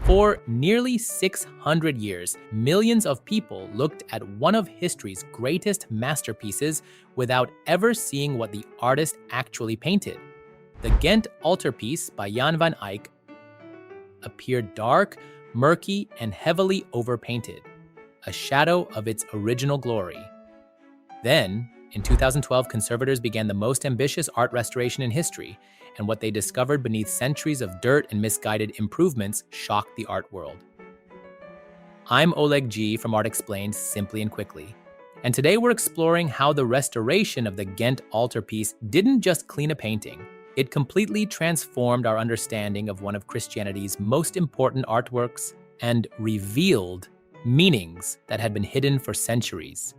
For nearly 600 years, millions of people looked at one of history's greatest masterpieces without ever seeing what the artist actually painted. The Ghent Altarpiece by Jan van Eyck appeared dark, murky, and heavily overpainted, a shadow of its original glory. Then, in 2012, conservators began the most ambitious art restoration in history, and what they discovered beneath centuries of dirt and misguided improvements shocked the art world. I'm Oleg G. from Art Explained Simply and Quickly, and today we're exploring how the restoration of the Ghent Altarpiece didn't just clean a painting, it completely transformed our understanding of one of Christianity's most important artworks and revealed meanings that had been hidden for centuries.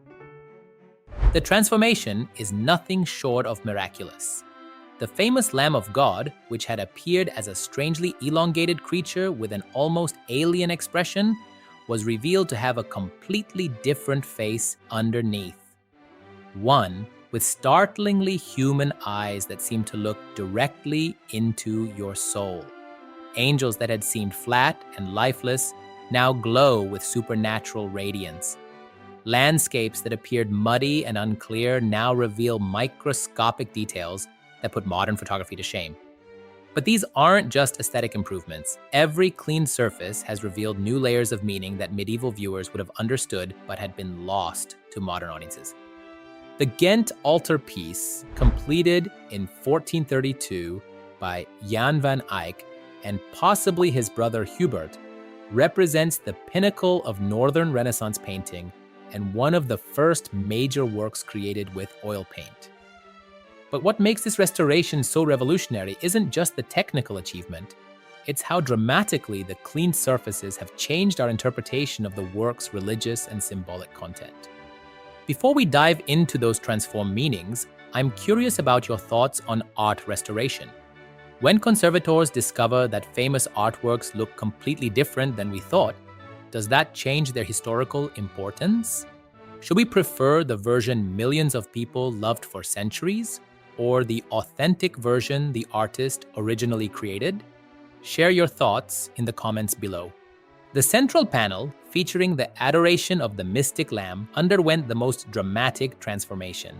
The transformation is nothing short of miraculous. The famous Lamb of God, which had appeared as a strangely elongated creature with an almost alien expression, was revealed to have a completely different face underneath. One with startlingly human eyes that seemed to look directly into your soul. Angels that had seemed flat and lifeless now glow with supernatural radiance. Landscapes that appeared muddy and unclear now reveal microscopic details that put modern photography to shame. But these aren't just aesthetic improvements. Every clean surface has revealed new layers of meaning that medieval viewers would have understood but had been lost to modern audiences. The Ghent Altarpiece, completed in 1432 by Jan van Eyck and possibly his brother Hubert, represents the pinnacle of Northern Renaissance painting and one of the first major works created with oil paint. But what makes this restoration so revolutionary isn't just the technical achievement, it's how dramatically the clean surfaces have changed our interpretation of the work's religious and symbolic content. Before we dive into those transformed meanings, I'm curious about your thoughts on art restoration. When conservators discover that famous artworks look completely different than we thought, does that change their historical importance? Should we prefer the version millions of people loved for centuries, or the authentic version the artist originally created? Share your thoughts in the comments below. The central panel, featuring the adoration of the mystic lamb, underwent the most dramatic transformation.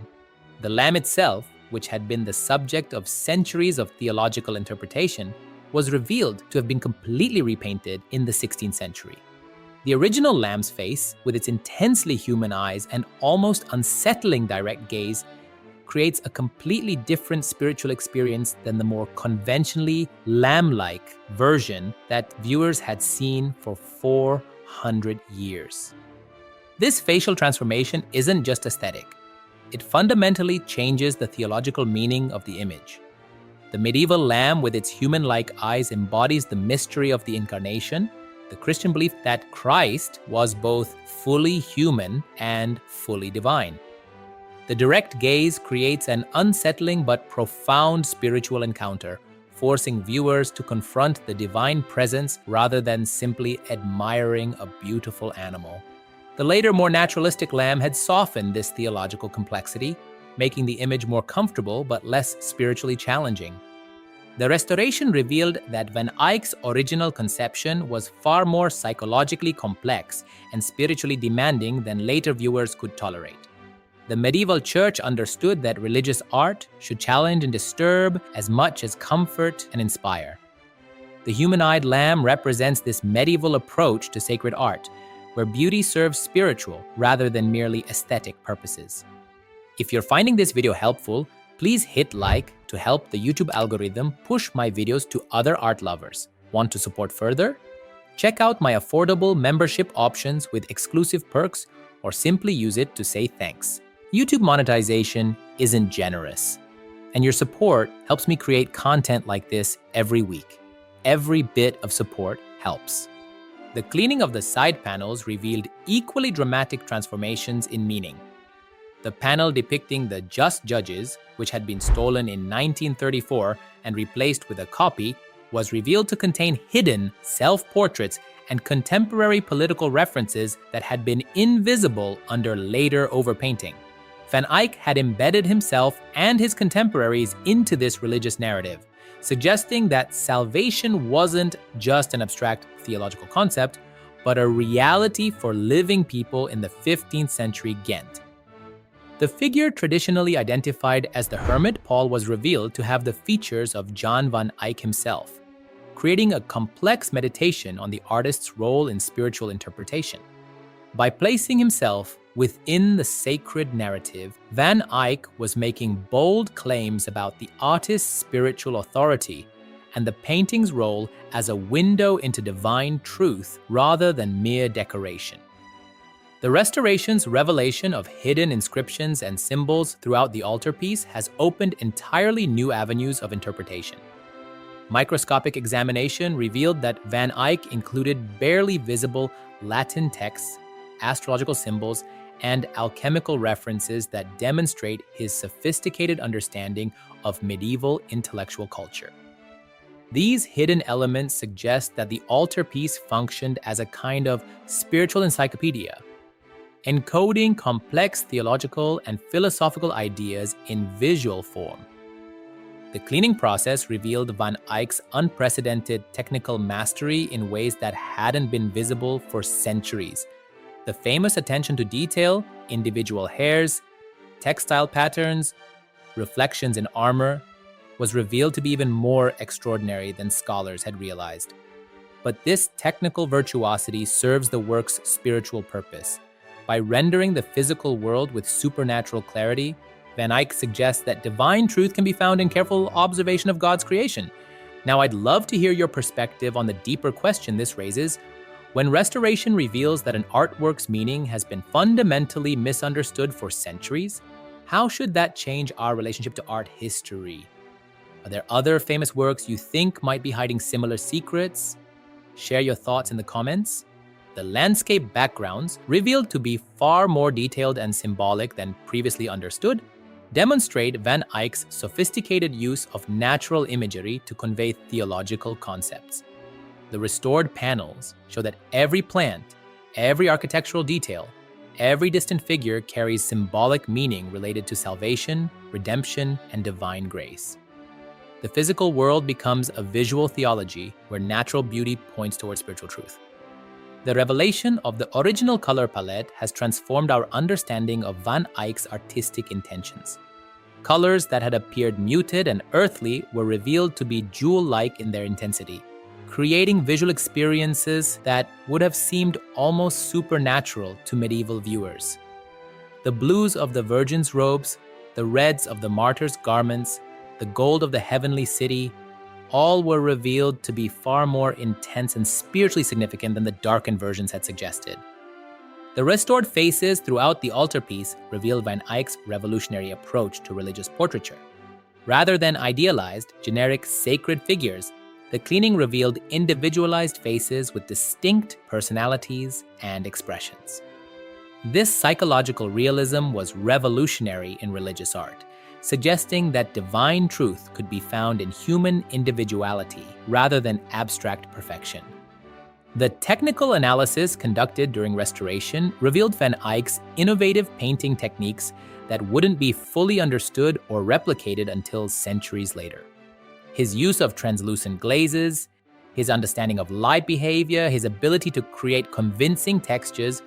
The lamb itself, which had been the subject of centuries of theological interpretation, was revealed to have been completely repainted in the 16th century. The original lamb's face, with its intensely human eyes and almost unsettling direct gaze, creates a completely different spiritual experience than the more conventionally lamb-like version that viewers had seen for 400 years. This facial transformation isn't just aesthetic. It fundamentally changes the theological meaning of the image. The medieval lamb with its human-like eyes embodies the mystery of the incarnation, the Christian belief that Christ was both fully human and fully divine. The direct gaze creates an unsettling but profound spiritual encounter, forcing viewers to confront the divine presence rather than simply admiring a beautiful animal. The later, more naturalistic lamb had softened this theological complexity, making the image more comfortable but less spiritually challenging. The restoration revealed that Van Eyck's original conception was far more psychologically complex and spiritually demanding than later viewers could tolerate. The medieval church understood that religious art should challenge and disturb as much as comfort and inspire. The human-eyed lamb represents this medieval approach to sacred art, where beauty serves spiritual rather than merely aesthetic purposes. If you're finding this video helpful, please hit like to help the YouTube algorithm push my videos to other art lovers. Want to support further? Check out my affordable membership options with exclusive perks, or simply use it to say thanks. YouTube monetization isn't generous, and your support helps me create content like this every week. Every bit of support helps. The cleaning of the side panels revealed equally dramatic transformations in meaning. The panel depicting the just judges, which had been stolen in 1934 and replaced with a copy, was revealed to contain hidden self-portraits and contemporary political references that had been invisible under later overpainting. Van Eyck had embedded himself and his contemporaries into this religious narrative, suggesting that salvation wasn't just an abstract theological concept, but a reality for living people in the 15th century Ghent. The figure traditionally identified as the hermit Paul was revealed to have the features of John van Eyck himself, creating a complex meditation on the artist's role in spiritual interpretation. By placing himself within the sacred narrative, Van Eyck was making bold claims about the artist's spiritual authority and the painting's role as a window into divine truth rather than mere decoration. The restoration's revelation of hidden inscriptions and symbols throughout the altarpiece has opened entirely new avenues of interpretation. Microscopic examination revealed that Van Eyck included barely visible Latin texts, astrological symbols, and alchemical references that demonstrate his sophisticated understanding of medieval intellectual culture. These hidden elements suggest that the altarpiece functioned as a kind of spiritual encyclopedia, encoding complex theological and philosophical ideas in visual form. The cleaning process revealed Van Eyck's unprecedented technical mastery in ways that hadn't been visible for centuries. The famous attention to detail, individual hairs, textile patterns, reflections in armor, was revealed to be even more extraordinary than scholars had realized. But this technical virtuosity serves the work's spiritual purpose. By rendering the physical world with supernatural clarity, Van Eyck suggests that divine truth can be found in careful observation of God's creation. Now, I'd love to hear your perspective on the deeper question this raises. When restoration reveals that an artwork's meaning has been fundamentally misunderstood for centuries, how should that change our relationship to art history? Are there other famous works you think might be hiding similar secrets? Share your thoughts in the comments. The landscape backgrounds, revealed to be far more detailed and symbolic than previously understood, demonstrate Van Eyck's sophisticated use of natural imagery to convey theological concepts. The restored panels show that every plant, every architectural detail, every distant figure carries symbolic meaning related to salvation, redemption, and divine grace. The physical world becomes a visual theology where natural beauty points towards spiritual truth. The revelation of the original color palette has transformed our understanding of Van Eyck's artistic intentions. Colors that had appeared muted and earthly were revealed to be jewel-like in their intensity, creating visual experiences that would have seemed almost supernatural to medieval viewers. The blues of the virgin's robes, the reds of the martyr's garments, the gold of the heavenly city, all were revealed to be far more intense and spiritually significant than the darkened versions had suggested. The restored faces throughout the altarpiece reveal Van Eyck's revolutionary approach to religious portraiture. Rather than idealized, generic sacred figures, the cleaning revealed individualized faces with distinct personalities and expressions. This psychological realism was revolutionary in religious art, suggesting that divine truth could be found in human individuality rather than abstract perfection. The technical analysis conducted during restoration revealed Van Eyck's innovative painting techniques that wouldn't be fully understood or replicated until centuries later. His use of translucent glazes, his understanding of light behavior, his ability to create convincing textures,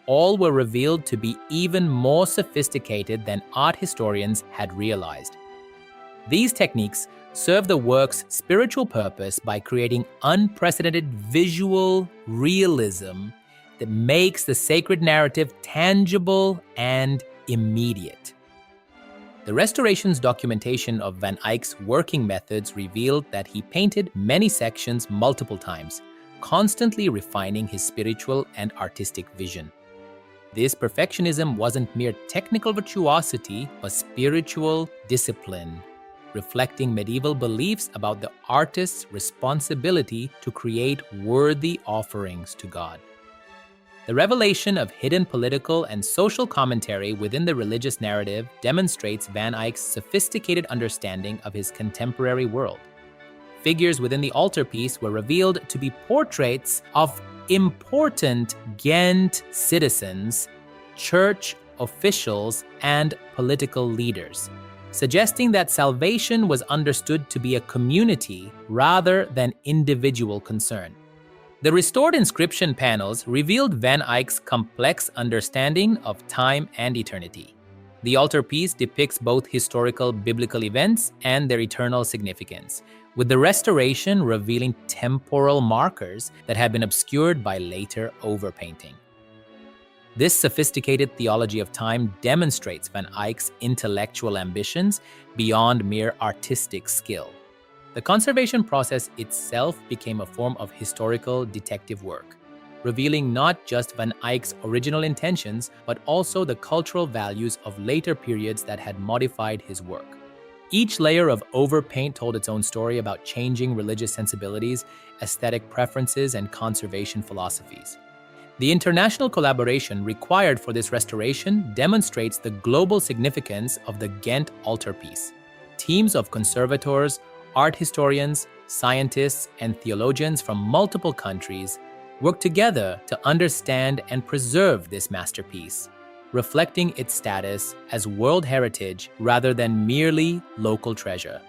all were revealed to be even more sophisticated than art historians had realized. These techniques serve the work's spiritual purpose by creating unprecedented visual realism that makes the sacred narrative tangible and immediate. The restoration's documentation of Van Eyck's working methods revealed that he painted many sections multiple times, constantly refining his spiritual and artistic vision. This perfectionism wasn't mere technical virtuosity, but spiritual discipline, reflecting medieval beliefs about the artist's responsibility to create worthy offerings to God. The revelation of hidden political and social commentary within the religious narrative demonstrates Van Eyck's sophisticated understanding of his contemporary world. Figures within the altarpiece were revealed to be portraits of important Ghent citizens, church officials, and political leaders, suggesting that salvation was understood to be a community rather than individual concern. The restored inscription panels revealed Van Eyck's complex understanding of time and eternity. The altarpiece depicts both historical biblical events and their eternal significance, with the restoration revealing temporal markers that had been obscured by later overpainting. This sophisticated theology of time demonstrates Van Eyck's intellectual ambitions beyond mere artistic skill. The conservation process itself became a form of historical detective work, revealing not just Van Eyck's original intentions, but also the cultural values of later periods that had modified his work. Each layer of overpaint told its own story about changing religious sensibilities, aesthetic preferences, and conservation philosophies. The international collaboration required for this restoration demonstrates the global significance of the Ghent altarpiece. Teams of conservators, art historians, scientists, and theologians from multiple countries work together to understand and preserve this masterpiece, reflecting its status as world heritage rather than merely local treasure.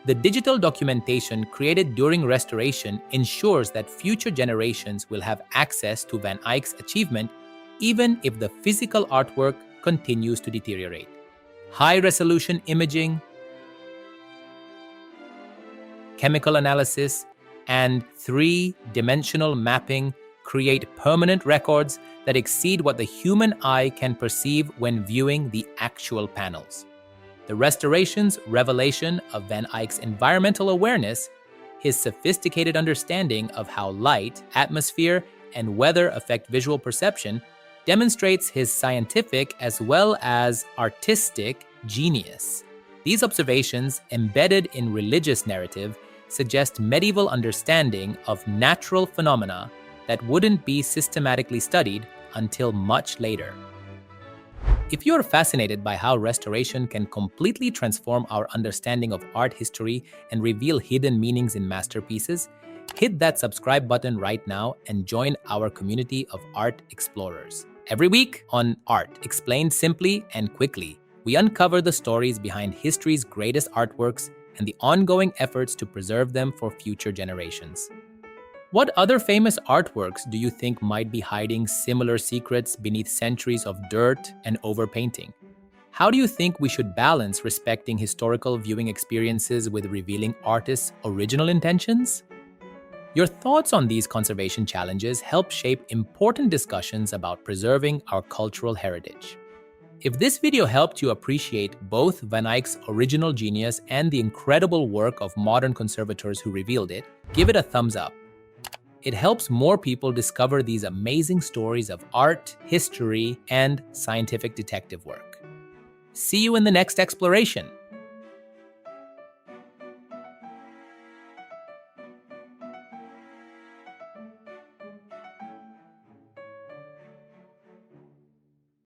The digital documentation created during restoration ensures that future generations will have access to Van Eyck's achievement even if the physical artwork continues to deteriorate. High-resolution imaging, chemical analysis, and three-dimensional mapping create permanent records that exceed what the human eye can perceive when viewing the actual panels. The restoration's revelation of Van Eyck's environmental awareness, his sophisticated understanding of how light, atmosphere, and weather affect visual perception, demonstrates his scientific as well as artistic genius. These observations, embedded in religious narrative, suggest medieval understanding of natural phenomena that wouldn't be systematically studied until much later. If you're fascinated by how restoration can completely transform our understanding of art history and reveal hidden meanings in masterpieces, hit that subscribe button right now and join our community of art explorers. Every week on Art Explained Simply and Quickly, we uncover the stories behind history's greatest artworks and the ongoing efforts to preserve them for future generations. What other famous artworks do you think might be hiding similar secrets beneath centuries of dirt and overpainting? How do you think we should balance respecting historical viewing experiences with revealing artists' original intentions? Your thoughts on these conservation challenges help shape important discussions about preserving our cultural heritage. If this video helped you appreciate both Van Eyck's original genius and the incredible work of modern conservators who revealed it, give it a thumbs up. It helps more people discover these amazing stories of art, history, and scientific detective work. See you in the next exploration.